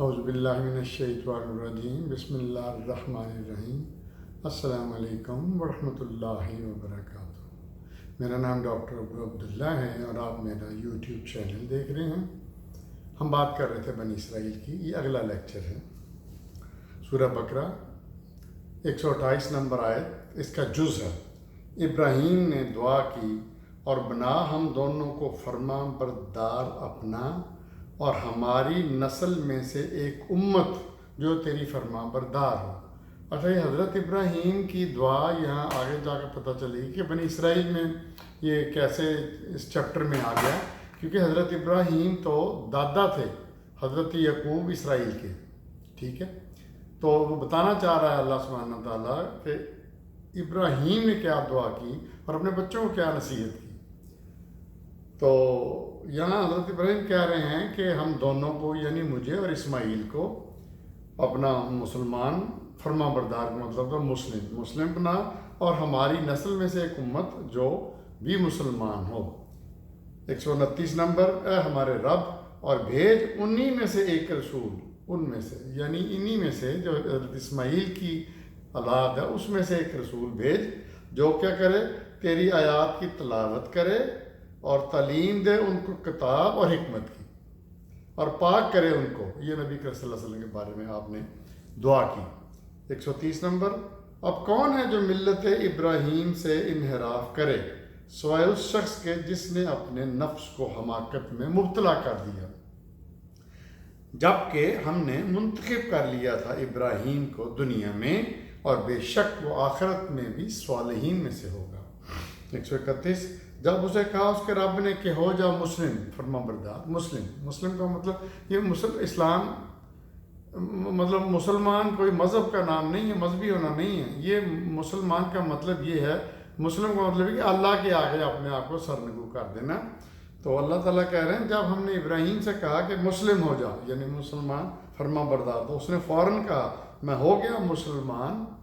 اعوذ باللہ من الشیطان الرجیم بسم اللہ الرحمن الرحیم السلام علیکم ورحمۃ اللہ وبرکاتہ۔ میرا نام ڈاکٹر ابو عبداللہ ہے اور آپ میرا یوٹیوب چینل دیکھ رہے ہیں۔ ہم بات کر رہے تھے بنی اسرائیل کی، یہ اگلا لیکچر ہے۔ سورہ بقرہ 128 نمبر آیت اس کا جز ہے۔ ابراہیم نے دعا کی اور بنا ہم دونوں کو فرما بردار اپنا اور ہماری نسل میں سے ایک امت جو تیری فرما بردار ہو۔ اچھا، یہ حضرت ابراہیم کی دعا یہاں آگے جا کر پتہ چلے گی کہ بنی اسرائیل میں یہ کیسے اس چیپٹر میں آ گیا، کیونکہ حضرت ابراہیم تو دادا تھے حضرت یعقوب اسرائیل کے، ٹھیک ہے؟ تو وہ بتانا چاہ رہا ہے اللہ سبحانہ تعالیٰ کہ ابراہیم نے کیا دعا کی اور اپنے بچوں کو کیا نصیحت کی۔ تو یہاں حضرت ابراہیم کہہ رہے ہیں کہ ہم دونوں کو، یعنی مجھے اور اسماعیل کو، اپنا مسلمان فرما بردار کا مطلب تھا مسلم بنا، اور ہماری نسل میں سے ایک امت جو بھی مسلمان ہو۔ 129 نمبر، اے ہمارے رب اور بھیج انہی میں سے ایک رسول، ان میں سے یعنی انہی میں سے جو حضرت اسماعیل کی اولاد ہے اس میں سے ایک رسول بھیج جو کیا کرے، تیری آیات کی تلاوت کرے اور تعلیم دے ان کو کتاب اور حکمت کی، اور پاک کرے ان کو۔ یہ نبی کریم صلی اللہ علیہ وسلم کے بارے میں آپ نے دعا کی۔ 130 نمبر، اب کون ہے جو ملت ابراہیم سے انحراف کرے سوائے اس شخص کے جس نے اپنے نفس کو حماقت میں مبتلا کر دیا، جبکہ ہم نے منتخب کر لیا تھا ابراہیم کو دنیا میں، اور بے شک وہ آخرت میں بھی صالحین میں سے ہوگا۔ 131، جب اسے کہا اس کے رب نے کہ ہو جا مسلم، فرما بردار۔ مسلم کا مطلب یہ اسلام مطلب مسلمان کوئی مذہب کا نام نہیں ہے، مذہبی ہونا نہیں ہے۔ یہ مسلمان کا مطلب یہ ہے، مسلم کا مطلب ہے کہ اللہ کے آگے اپنے آپ کو سرنگو کر دینا۔ تو اللہ تعالیٰ کہہ رہے ہیں جب ہم نے ابراہیم سے کہا کہ مسلم ہو جا، یعنی مسلمان فرما بردار، تو اس نے فوراً کہا میں ہو گیا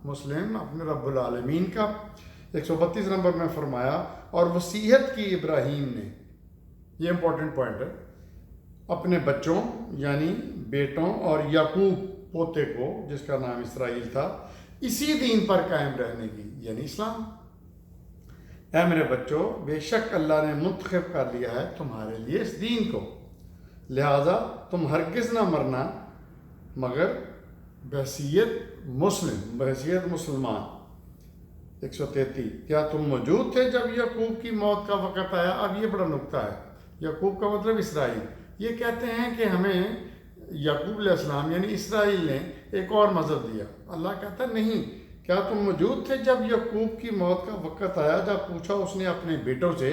مسلم اپنے رب العالمین کا۔ 132 نمبر میں فرمایا اور وصیت کی ابراہیم نے، یہ امپورٹنٹ پوائنٹ ہے، اپنے بچوں یعنی بیٹوں اور یعقوب پوتے کو جس کا نام اسرائیل تھا، اسی دین پر قائم رہنے کی، یعنی اسلام۔ اے میرے بچوں، بے شک اللہ نے منتخب کر لیا ہے تمہارے لیے اس دین کو، لہذا تم ہرگز نہ مرنا مگر بحیثیت مسلمان۔ 133، کیا تم موجود تھے جب یعقوب کی موت کا وقت آیا؟ اب یہ بڑا نکتہ ہے، یعقوب کا مطلب اسرائیل۔ یہ کہتے ہیں کہ ہمیں یعقوب علیہ السلام یعنی اسرائیل نے ایک اور مذہب دیا۔ اللہ کہتا ہے نہیں، کیا تم موجود تھے جب یعقوب کی موت کا وقت آیا، جب پوچھا اس نے اپنے بیٹوں سے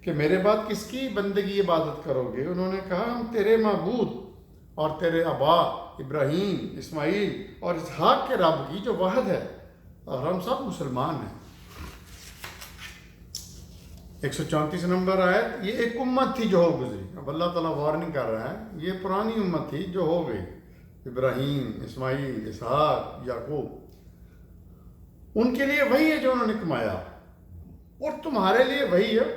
کہ میرے بعد کس کی بندگی عبادت کرو گے؟ انہوں نے کہا ہم تیرے معبود اور تیرے آبا ابراہیم، اسماعیل اور اسحاق کے رب کی جو واحد ہے، اور ہم سب مسلمان ہیں۔ 134 نمبر آیت، یہ ایک امت تھی جو ہو گزری۔ اب اللہ تعالیٰ وارننگ کر رہا ہے، یہ پرانی امت تھی جو ہو گئی، ابراہیم، اسماعیل، اسحاق، یعقوب، ان کے لیے وہی ہے جو انہوں نے کمایا، اور تمہارے لیے وہی ہے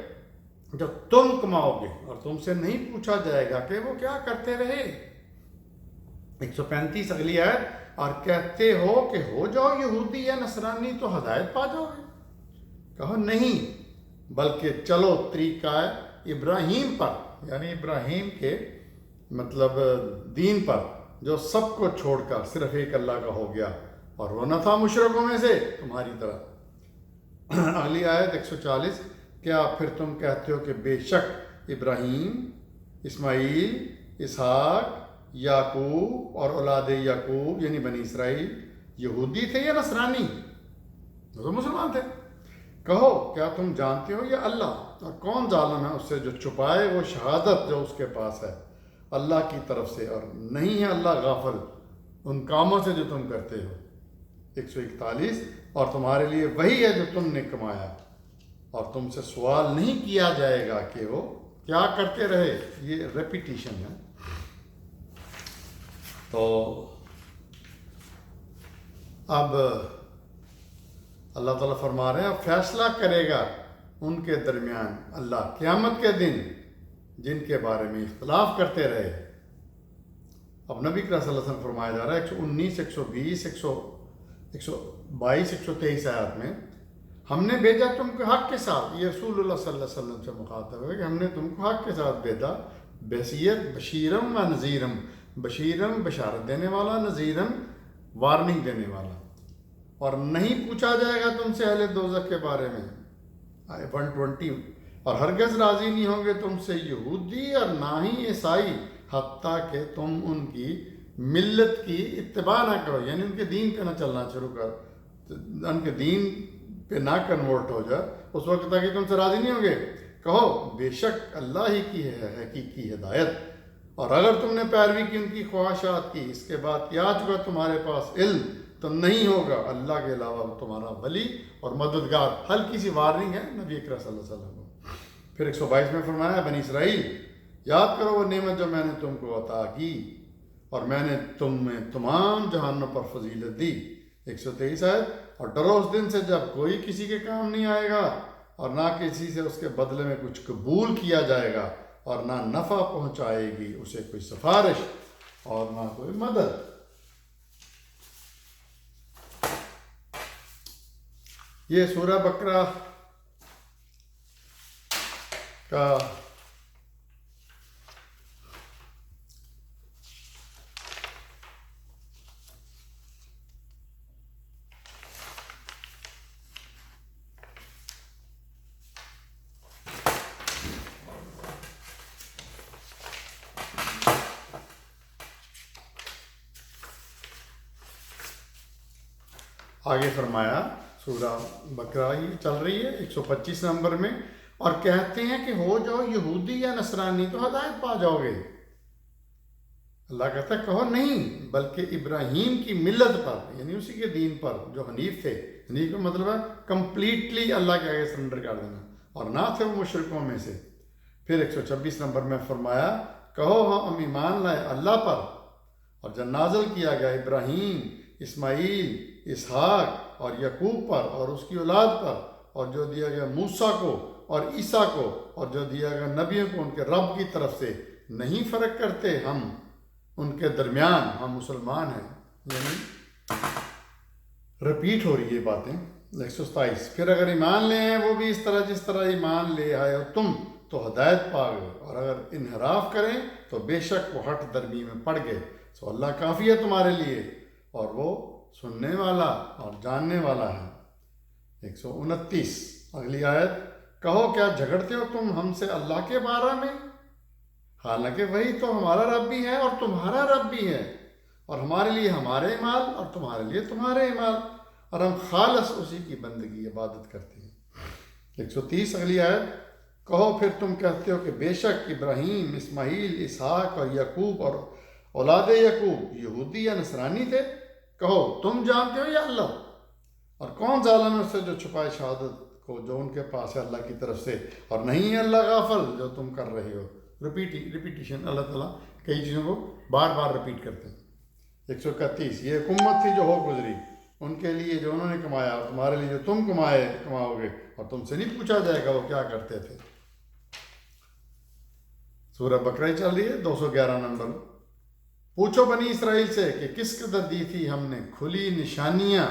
جو تم کماؤ گے، اور تم سے نہیں پوچھا جائے گا کہ وہ کیا کرتے رہے۔ 135 اگلی آیت، اور کہتے ہو کہ ہو جاؤ یہودی یا نصرانی تو ہدایت پا جاؤ گے، کہو نہیں، بلکہ چلو طریقہ ابراہیم پر، یعنی ابراہیم کے مطلب دین پر، جو سب کو چھوڑ کر صرف ایک اللہ کا ہو گیا، اور وہ نہ تھا مشرکوں میں سے تمہاری طرح۔ اگلی آیت 140، کیا پھر تم کہتے ہو کہ بے شک ابراہیم، اسماعیل، اسحاق، یعقوب اور اولاد یعقوب یعنی بنی اسرائیل یہودی تھے یا نصرانی؟ وہ تو مسلمان تھے۔ کہو کیا تم جانتے ہو یا اللہ، اور کون ظالم ہے اس سے جو چھپائے وہ شہادت جو اس کے پاس ہے اللہ کی طرف سے، اور نہیں ہے اللہ غافل ان کاموں سے جو تم کرتے ہو۔ 141، اور تمہارے لیے وہی ہے جو تم نے کمایا، اور تم سے سوال نہیں کیا جائے گا کہ وہ کیا کرتے رہے۔ یہ ریپیٹیشن ہے۔ تو اب اللہ تعالیٰ فرما رہے ہیں اب فیصلہ کرے گا ان کے درمیان اللہ قیامت کے دن جن کے بارے میں اختلاف کرتے رہے۔ اب نبی کریم صلی اللہ علیہ وسلم فرمایا جا رہا ہے 119 120 122 123 آیات میں، ہم نے بھیجا تم کو حق کے ساتھ، یہ رسول اللہ صلی اللہ علیہ وسلم سے مخاطب ہے کہ ہم نے تم کو حق کے ساتھ بھیجا، بحیثیت بشیرم و نذیرم، بشیرم بشارت دینے والا، نذیرم وارننگ دینے والا، اور نہیں پوچھا جائے گا تم سے اہل دوزخ کے بارے میں، 120، اور ہرگز راضی نہیں ہوں گے تم سے یہودی اور نہ ہی عیسائی حتیٰ کہ تم ان کی ملت کی اتباع نہ کرو، یعنی ان کے دین پہ نہ چلنا شروع کر، ان کے دین پہ نہ کنورٹ ہو جائے، اس وقت تک تم سے راضی نہیں ہوں گے۔ کہو بے شک اللہ ہی کی ہے حقیقی ہدایت، اور اگر تم نے پیروی کی ان کی خواہشات کی، اس کے بعد کیا چکا تمہارے پاس علم، تو نہیں ہوگا اللہ کے علاوہ تمہارا ولی اور مددگار۔ ہلکی سی وارننگ ہے نبی اکرم صلی اللہ علیہ وسلم کو۔ پھر 122 میں فرمایا بنی اسرائیل یاد کرو وہ نعمت جو میں نے تم کو عطا کی، اور میں نے تم میں تمام جہانوں پر فضیلت دی۔ 123 ہے، اور ڈرو اس دن سے جب کوئی کسی کے کام نہیں آئے گا، اور نہ کسی سے اس کے بدلے میں کچھ قبول کیا جائے گا، اور نہ نفع پہنچائے گی اسے کوئی سفارش اور نہ کوئی مدد۔ یہ سورہ بقرہ کا آگے فرمایا، سورہ بقرہ ہی چل رہی ہے 125 نمبر میں، اور کہتے ہیں کہ ہو جاؤ یہودی یا نصرانی تو ہدایت پا جاؤ گے۔ اللہ کہتا ہے کہو نہیں، بلکہ ابراہیم کی ملت پر، یعنی اسی کے دین پر جو حنیف تھے۔ حنیف کا مطلب ہے کمپلیٹلی اللہ کے آگے سرنڈر کر دینا، اور نہ تھے وہ مشرکوں میں سے۔ پھر 126 نمبر میں فرمایا کہو ہم ایمان لائے اللہ پر، اور جب نازل کیا گیا ابراہیم، اسماعیل، اسحاق اور یعقوب پر اور اس کی اولاد پر، اور جو دیا گیا موسیٰ کو اور عیسیٰ کو، اور جو دیا گیا نبیوں کو ان کے رب کی طرف سے، نہیں فرق کرتے ہم ان کے درمیان، ہم مسلمان ہیں۔ یعنی رپیٹ ہو رہی ہے باتیں۔ 127 پھر اگر ایمان لے ہیں وہ بھی اس طرح جس طرح ایمان لے آئے ہو تم، تو ہدایت پا گئے، اور اگر انحراف کریں تو بے شک وہ ہٹ درمی میں پڑ گئے۔ سو اللہ کافی ہے تمہارے لیے، اور وہ سننے والا اور جاننے والا ہے۔ 129 اگلی آیت، کہو کیا جھگڑتے ہو تم ہم سے اللہ کے بارے میں، حالانکہ وہی تو ہمارا رب بھی ہے اور تمہارا رب بھی ہے، اور ہمارے لیے ہمارے اعمال اور تمہارے لیے تمہارے اعمال، اور ہم خالص اسی کی بندگی عبادت کرتے ہیں۔ 130 اگلی آیت، کہو پھر تم کہتے ہو کہ بے شک ابراہیم، اسماعیل، اسحاق اور یعقوب اور اولاد یعقوب یہودی یا نصرانی تھے، کہو تم جانتے ہو یا اللہ، اور کون ظالم ہے اس سے جو چھپائے شہادت کو جو ان کے پاس ہے اللہ کی طرف سے، اور نہیں ہے اللہ غافل جو تم کر رہے ہو۔ ریپیٹیشن، اللہ تعالیٰ کئی چیزوں کو بار بار رپیٹ کرتے ہیں۔ 131 یہ حکومت تھی جو ہو گزری ان کے لیے جو انہوں نے کمایا، اور تمہارے لیے جو تم کماؤ گے، اور تم سے نہیں پوچھا جائے گا وہ کیا کرتے تھے۔ سورہ بقرہ چل رہی ہے 211 نمبر، پوچھو بنی اسرائیل سے کہ کس قدر دی تھی ہم نے کھلی نشانیاں،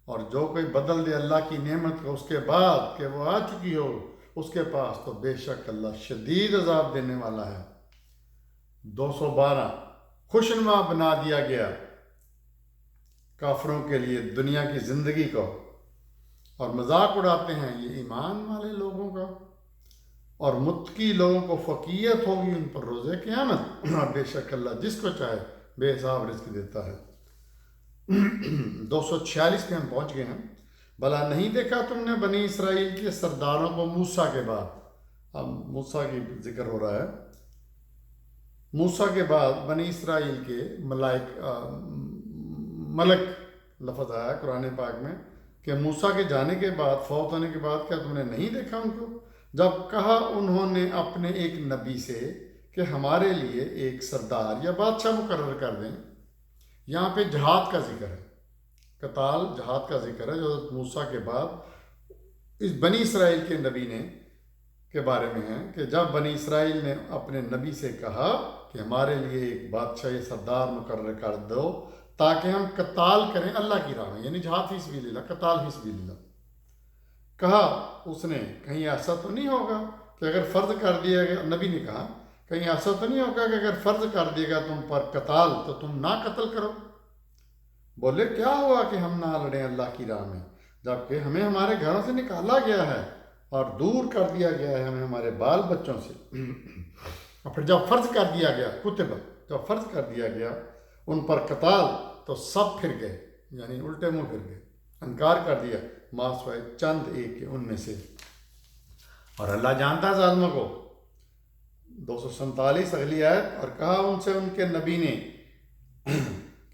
اور جو کوئی بدل دے اللہ کی نعمت کو اس کے بعد کہ وہ آ چکی ہو اس کے پاس، تو بے شک اللہ شدید عذاب دینے والا ہے۔ 212 خوشنما بنا دیا گیا کافروں کے لیے دنیا کی زندگی کو، اور مذاق اڑاتے ہیں یہ ایمان والے لوگوں کا، اور متقی لوگوں کو فقیت ہوگی ان پر روز قیامت، اور بے شک اللہ جس کو چاہے بے حساب رزق دیتا ہے۔ 246 میں ہم پہنچ گئے ہیں، بھلا نہیں دیکھا تم نے بنی اسرائیل کے سرداروں کو موسیٰ کے بعد، اب موسیٰ کی ذکر ہو رہا ہے، موسیٰ کے بعد بنی اسرائیل کے ملک لفظ آیا قرآن پاک میں کہ موسیٰ کے جانے کے بعد، فوت ہونے کے بعد، کیا تم نے نہیں دیکھا ان کو، جب کہا انہوں نے اپنے ایک نبی سے کہ ہمارے لیے ایک سردار یا بادشاہ مقرر کر دیں۔ یہاں پہ جہاد کا ذکر ہے، قتال جہاد کا ذکر ہے جو موسیٰ کے بعد اس بنی اسرائیل کے نبی نے کے بارے میں ہے کہ جب بنی اسرائیل نے اپنے نبی سے کہا کہ ہمارے لیے ایک بادشاہ سردار مقرر کر دو تاکہ ہم قتال کریں اللہ کی راہ میں، یعنی جہاد فی سبیل اللہ، قتال فی سبیل اللہ۔ کہا اس نے کہیں ایسا تو نہیں ہوگا کہ اگر فرض کر دیا گیا، نبی نے کہا کہیں ایسا تو نہیں ہوگا کہ اگر فرض کر دیا گیا تم پر قتال تو تم نہ قتل کرو؟ بولے کیا ہوا کہ ہم نہ لڑیں اللہ کی راہ میں، جبکہ ہمیں ہمارے گھروں سے نکالا گیا ہے اور دور کر دیا گیا ہے ہمیں ہمارے بال بچوں سے۔ اور پھر جب فرض کر دیا گیا کتب، جب فرض کر دیا گیا ان پر قتال تو سب پھر گئے، یعنی الٹے منہ پھر گئے، انکار کر دیا ما سوائے چند ایک کے ان میں سے۔ اور اللہ جانتا ہے ظالموں کو۔ 247 اگلی آیت، اور کہا ان سے ان کے نبی نے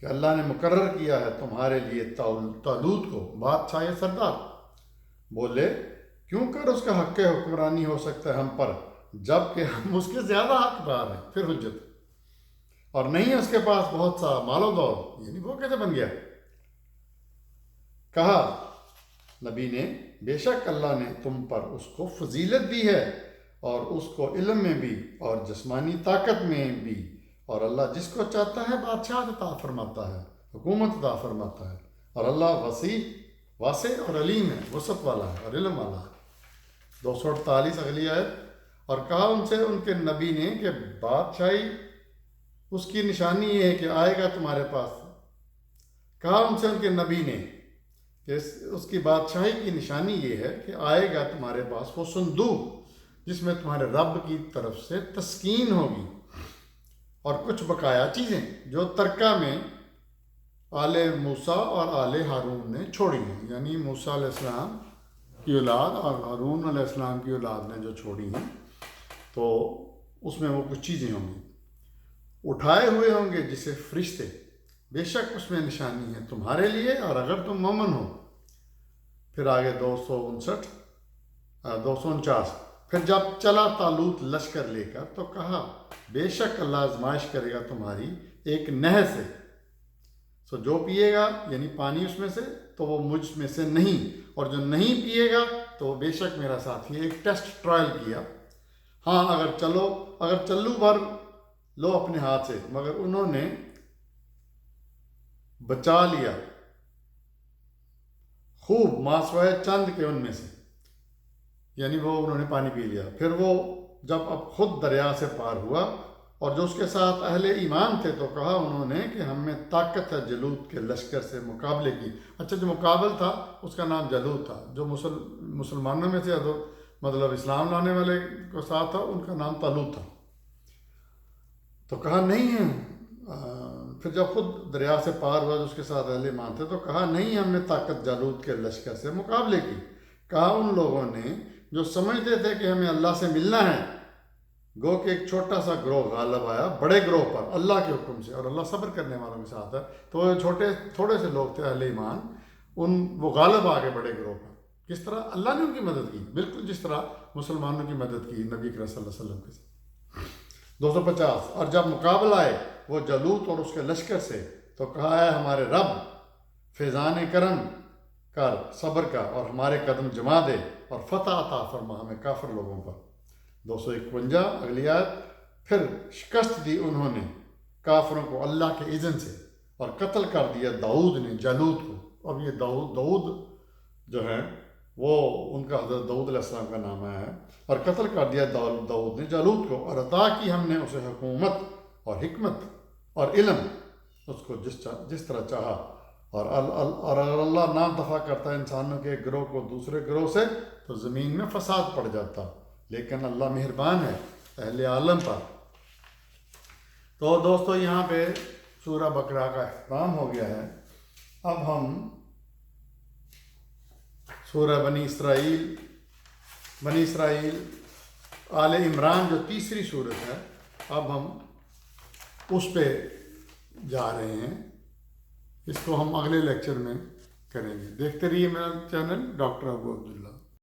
کہ اللہ نے مقرر کیا ہے تمہارے لیے طالوت کو بادشاہ سردار۔ بولے کیوں کر اس کا حق حکمرانی ہو سکتا ہے ہم پر، جب کہ ہم اس کے زیادہ حقدار ہیں، پھر حجت، اور نہیں اس کے پاس بہت سا مال و دولت، یعنی وہ کیسے بن گیا؟ کہا نبی نے بے شک اللہ نے تم پر اس کو فضیلت دی ہے، اور اس کو علم میں بھی اور جسمانی طاقت میں بھی، اور اللہ جس کو چاہتا ہے بادشاہ عطا فرماتا ہے، حکومت عطا فرماتا ہے، اور اللہ واسع اور علیم ہے، وسعت والا ہے اور علم والا ہے۔ 248 اگلی آیت، اور کہا ان سے ان کے نبی نے کہ بادشاہی اس کی نشانی یہ ہے کہ آئے گا تمہارے پاس۔ کہا ان سے ان کے نبی نے کہ اس کی بادشاہی کی نشانی یہ ہے کہ آئے گا تمہارے پاس وہ صندوق جس میں تمہارے رب کی طرف سے تسکین ہوگی، اور کچھ بقایا چیزیں جو ترکہ میں آل موسیٰ اور آل ہارون نے چھوڑی ہیں، یعنی موسیٰ علیہ السلام کی اولاد اور ہارون علیہ السلام کی اولاد نے جو چھوڑی ہیں، تو اس میں وہ کچھ چیزیں ہوں گی، اٹھائے ہوئے ہوں گے جسے فرشتے، بے شک اس میں نشانی ہے تمہارے لیے اور اگر تم مومن ہو۔ پھر آگے 249، پھر جب چلا طالوت لشکر لے کر تو کہا بے شک اللہ آزمائش کرے گا تمہاری ایک نہر سے، سو جو پیے گا یعنی پانی اس میں سے تو وہ مجھ میں سے نہیں، اور جو نہیں پیے گا تو وہ بے شک میرا ساتھی ہے۔ ایک ٹیسٹ ٹرائل کیا، ہاں اگر چلو بھر لو اپنے ہاتھ سے، مگر انہوں نے بچا لیا خوب ماسوائے چند کے ان میں سے، یعنی وہ انہوں نے پانی پی لیا۔ پھر وہ جب اب خود دریا سے پار ہوا اور جو اس کے ساتھ اہل ایمان تھے تو کہا انہوں نے کہ ہم میں طاقت ہے جلوت کے لشکر سے مقابلے کی۔ اچھا، جو مقابل تھا اس کا نام جلوت تھا، جو مسلمانوں میں سے مطلب اسلام لانے والے کو ساتھ تھا ان کا نام طالوت تھا۔ تو کہا نہیں ہے، پھر جب خود دریا سے پار ہوا جو اس کے ساتھ اہل ایمان تھے تو کہا نہیں ہم نے طاقت جالوت کے لشکر سے مقابلے کی۔ کہا ان لوگوں نے جو سمجھتے تھے کہ ہمیں اللہ سے ملنا ہے، گو کہ ایک چھوٹا سا گروہ غالب آیا بڑے گروہ پر اللہ کے حکم سے، اور اللہ صبر کرنے والوں کے ساتھ ہے۔ تو وہ تھوڑے سے لوگ تھے اہل ایمان، وہ غالب آ گئے بڑے گروہ پر۔ کس طرح؟ اللہ نے ان کی مدد کی، بالکل جس طرح مسلمانوں کی مدد کی نبی کریم صلی اللہ علیہ وسلم کے ساتھ۔ 250، اور جب مقابلہ آئے وہ جالوت اور اس کے لشکر سے تو کہا ہے ہمارے رب فیضان کرم کر صبر کا اور ہمارے قدم جما دے اور فتح عطا فرما ہمیں کافر لوگوں پر۔ 251 اگلی آیت، پھر شکست دی انہوں نے کافروں کو اللہ کے اذن سے اور قتل کر دیا داؤد نے جالوت کو۔ اب یہ داؤد جو ہے وہ ان کا حضرت داؤد علیہ السلام کا نام ہے، اور قتل کر دیا داؤد نے جالوت کو، اور عطا کی ہم نے اسے حکومت اور حکمت اور علم، اس کو جس طرح چاہا۔ اور اگر اللہ نہ دفع کرتا ہے انسانوں کے ایک گروہ کو دوسرے گروہ سے تو زمین میں فساد پڑ جاتا، لیکن اللہ مہربان ہے اہل عالم پر۔ تو دوستو یہاں پہ سورہ بقرہ کا اختتام ہو گیا ہے۔ اب ہم سورہ بنی اسرائیل آل عمران جو تیسری سورت ہے، اب ہم اس پہ جا رہے ہیں۔ اس کو ہم اگلے لیکچر میں کریں گے۔ دیکھتے رہیے میرا چینل ڈاکٹر ابو عبداللہ۔